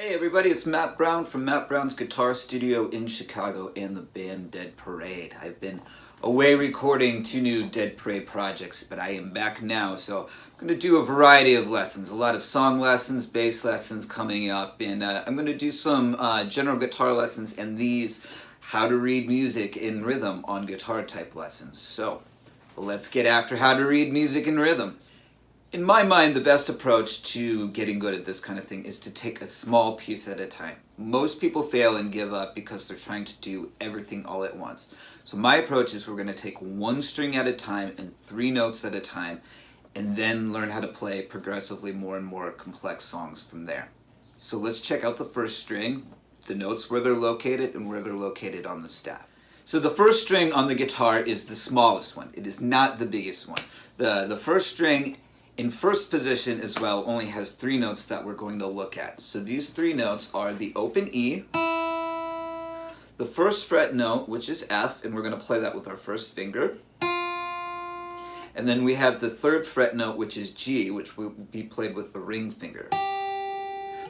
Hey everybody, it's Matt Brown from Matt Brown's Guitar Studio in Chicago and the band Dead Parade. I've been away recording 2 new Dead Parade projects, but I am back now, so I'm going to do a variety of lessons. A lot of song lessons, bass lessons coming up, and I'm going to do some general guitar lessons and these how to read music in rhythm on guitar type lessons. So let's get after how to read music in rhythm. In my mind, the best approach to getting good at this kind of thing is to take a small piece at a time. Most people fail and give up because they're trying to do everything all at once. So my approach is we're going to take 1 string at a time and 3 notes at a time, and then learn how to play progressively more and more complex songs from there. So let's check out the first string, the notes where they're located and where they're located on the staff. So the first string on the guitar is the smallest one. It is not the biggest one. The first string in first position as well only has 3 notes that we're going to look at. So these 3 notes are the open E, the first fret note, which is F, and we're going to play that with our first finger. And then we have the 3rd fret note, which is G, which will be played with the ring finger.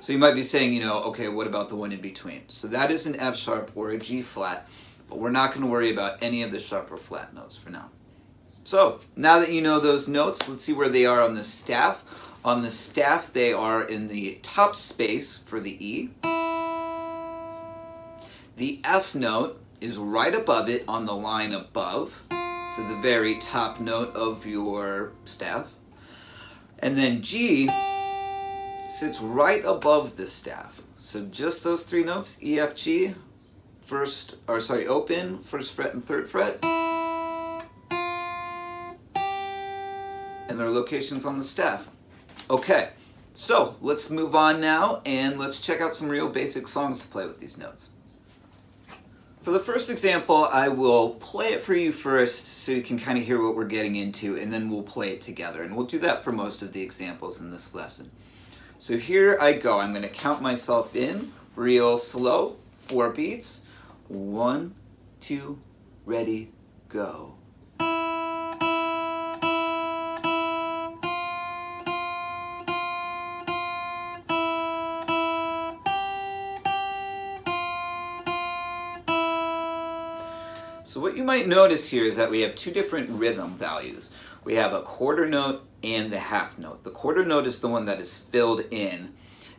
So you might be saying, okay, what about the one in between? So that is an F sharp or a G flat, but we're not going to worry about any of the sharp or flat notes for now. So, now that you know those notes, let's see where they are on the staff. On the staff, they are in the top space for the E. The F note is right above it on the line above, so the very top note of your staff. And then G sits right above the staff. So just those 3 notes, E, F, G, open, 1st fret and 3rd fret. And their locations on the staff. Okay, so let's move on now and let's check out some real basic songs to play with these notes. For the first example, I will play it for you first so you can kind of hear what we're getting into, and then we'll play it together. And we'll do that for most of the examples in this lesson. So here I go. I'm going to count myself in real slow, 4 beats. 1, 2, ready, go. So what you might notice here is that we have 2 different rhythm values. We have a quarter note and the half note. The quarter note is the one that is filled in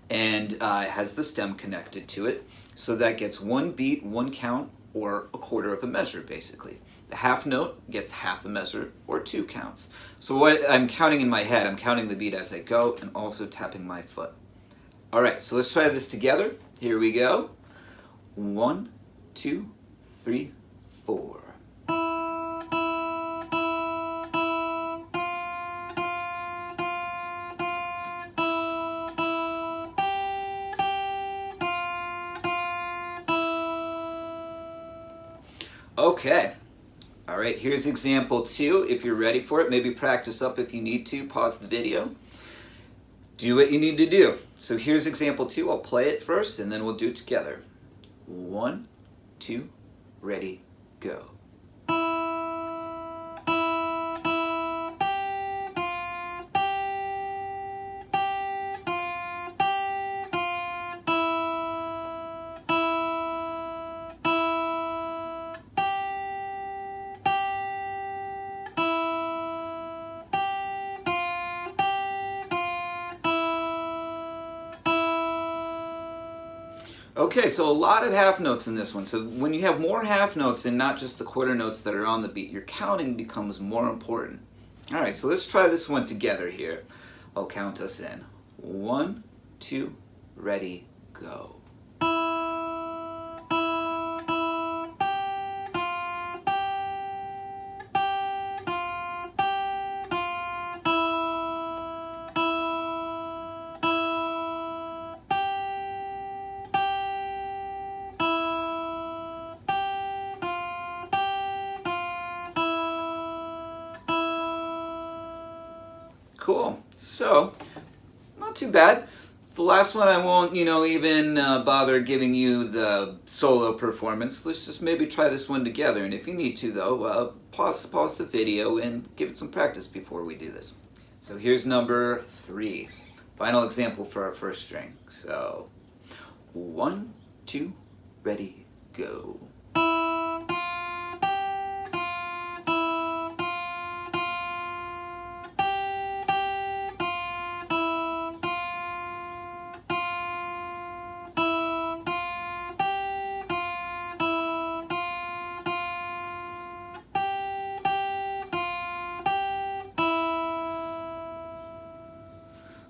and has the stem connected to it. So that gets 1 beat, 1 count, or a quarter of a measure basically. The half note gets half a measure or 2 counts. So what I'm counting in my head, I'm counting the beat as I go and also tapping my foot. Alright, so let's try this together. Here we go. 1, 2, 3, 4. Okay. All right, here's example 2. If you're ready for it, maybe practice up if you need to. Pause the video. Do what you need to do. So here's example 2. I'll play it first and then we'll do it together. 1, 2, ready, go. Okay, so a lot of half notes in this one. So when you have more half notes and not just the quarter notes that are on the beat, your counting becomes more important. All right, so let's try this one together here. I'll count us in. 1, 2, ready, go. Cool. So, not too bad. The last one I won't, even bother giving you the solo performance. Let's just maybe try this one together. And if you need to, though, pause the video and give it some practice before we do this. So here's number 3. Final example for our first string. So 1, 2, ready, go.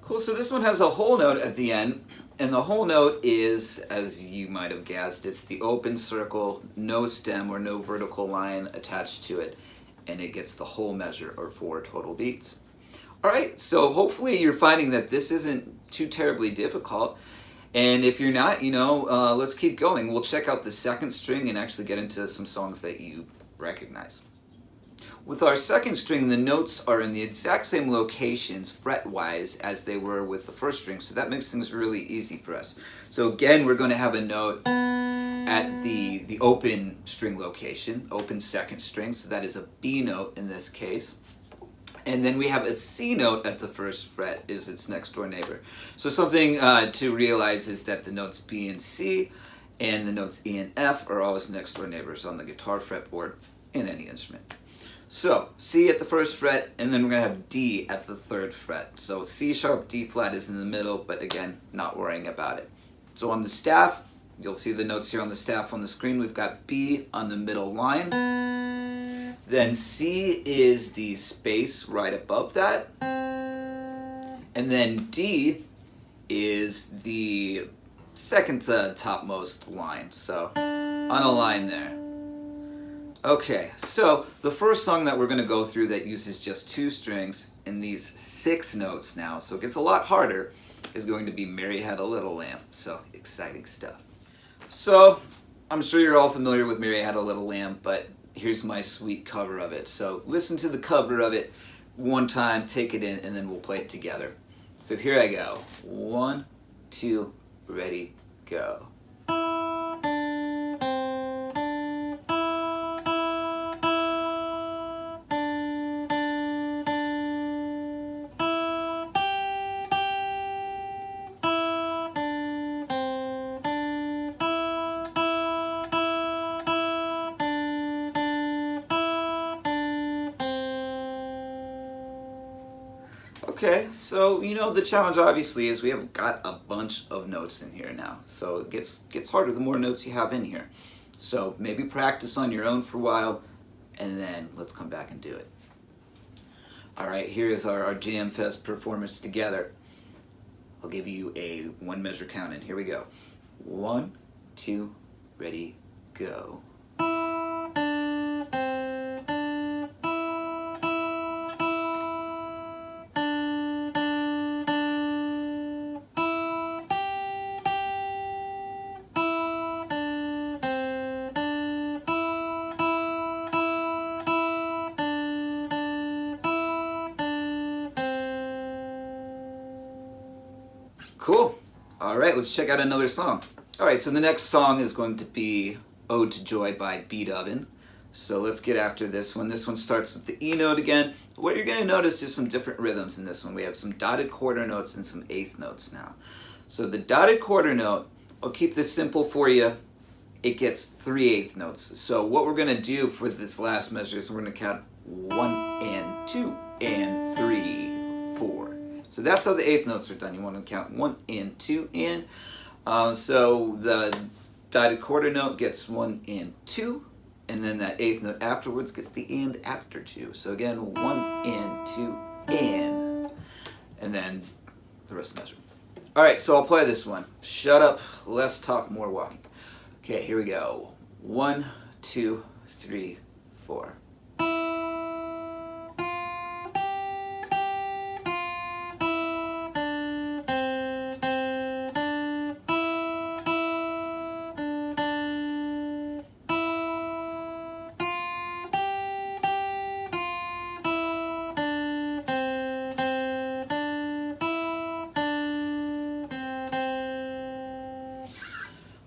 Cool, so this one has a whole note at the end, and the whole note is, as you might have guessed, it's the open circle, no stem or no vertical line attached to it, and it gets the whole measure, or 4 total beats. Alright, so hopefully you're finding that this isn't too terribly difficult, and if you're not, let's keep going. We'll check out the second string and actually get into some songs that you recognize. With our second string, the notes are in the exact same locations fret-wise as they were with the first string, so that makes things really easy for us. So again, we're going to have a note at the open string location, open second string, so that is a B note in this case. And then we have a C note at the first fret, is its next door neighbor. So something to realize is that the notes B and C and the notes E and F are always next door neighbors on the guitar fretboard in any instrument. So, C at the first fret, and then we're going to have D at the third fret. So C sharp, D flat is in the middle, but again, not worrying about it. So on the staff, you'll see the notes here on the staff on the screen. We've got B on the middle line. Then C is the space right above that. And then D is the second to topmost line. So on a line there. Okay, so the first song that we're going to go through that uses just 2 strings in these 6 notes now, so it gets a lot harder, is going to be Mary Had a Little Lamb. So exciting stuff. So I'm sure you're all familiar with Mary Had a Little Lamb, but here's my sweet cover of it. So listen to the cover of it one time, take it in, and then we'll play it together. So here I go. 1, 2, ready, go. Okay, so the challenge obviously is we have got a bunch of notes in here now. So it gets harder the more notes you have in here. So maybe practice on your own for a while, and then let's come back and do it. Alright, here is our Jam Fest performance together. I'll give you a 1 measure count, and here we go. 1, 2, ready, go. Cool. Alright, let's check out another song. Alright, so the next song is going to be Ode to Joy by Beethoven. So let's get after this one. This one starts with the E note again. What you're going to notice is some different rhythms in this one. We have some dotted quarter notes and some eighth notes now. So the dotted quarter note, I'll keep this simple for you. It gets 3/8 notes. So what we're going to do for this last measure is we're going to count 1 and 2 and 3, 4. So that's how the eighth notes are done. You want to count 1 and 2 in. So the dotted quarter note gets 1 and 2, and then that eighth note afterwards gets the and after 2. So again, 1 and 2 and then the rest of the measure. All right, so I'll play this one. Shut up, less talk, more walking. Okay, here we go. 1, 2, 3, 4.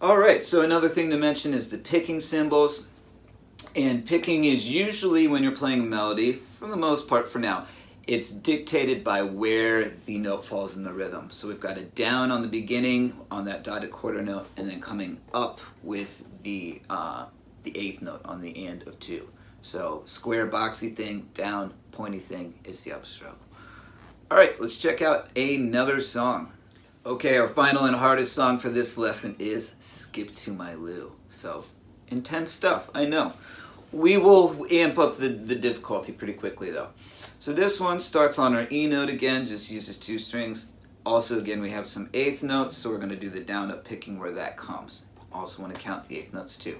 Alright, so another thing to mention is the picking cymbals. And picking is usually when you're playing a melody, for the most part for now, it's dictated by where the note falls in the rhythm. So we've got a down on the beginning on that dotted quarter note, and then coming up with the eighth note on the end of 2. So square boxy thing, down, pointy thing is the upstroke. All right, let's check out another song. Okay, our final and hardest song for this lesson is Skip to My Lou. So intense stuff, I know. We will amp up the difficulty pretty quickly though. So this one starts on our E note again, just uses 2 strings. Also again, we have some eighth notes, so we're going to do the down up picking where that comes. Also want to count the eighth notes too.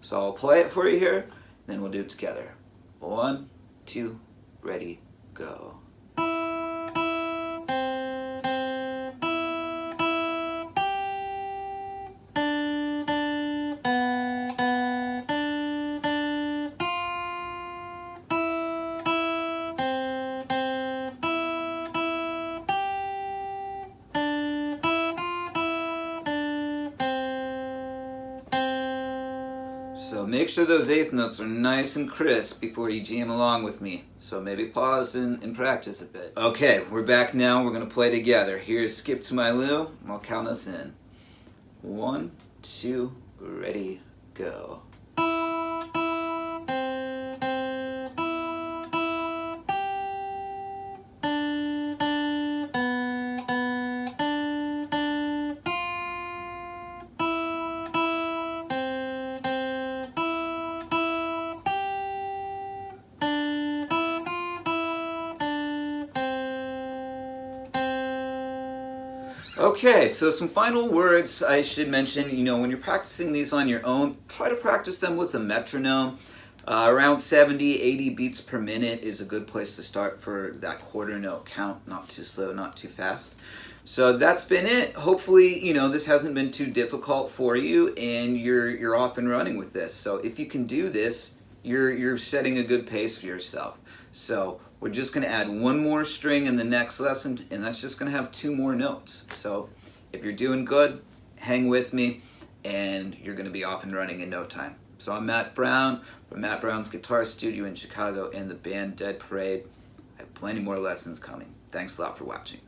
So I'll play it for you here, then we'll do it together. 1, 2, ready, go. So make sure those eighth notes are nice and crisp before you jam along with me. So maybe pause and practice a bit. Okay, we're back now. We're going to play together. Here's Skip to My Lou. I'll count us in. 1, 2, ready, go. Okay, so some final words I should mention. When you're practicing these on your own, try to practice them with a metronome. Around 70, 80 beats per minute is a good place to start for that quarter note count. Not too slow, not too fast. So that's been it. Hopefully, this hasn't been too difficult for you and you're off and running with this. So if you can do this, you're setting a good pace for yourself. So we're just going to add one more string in the next lesson, and that's just going to have 2 more notes. So if you're doing good, hang with me, and you're going to be off and running in no time. So I'm Matt Brown from Matt Brown's Guitar Studio in Chicago and the band Dead Parade. I have plenty more lessons coming. Thanks a lot for watching.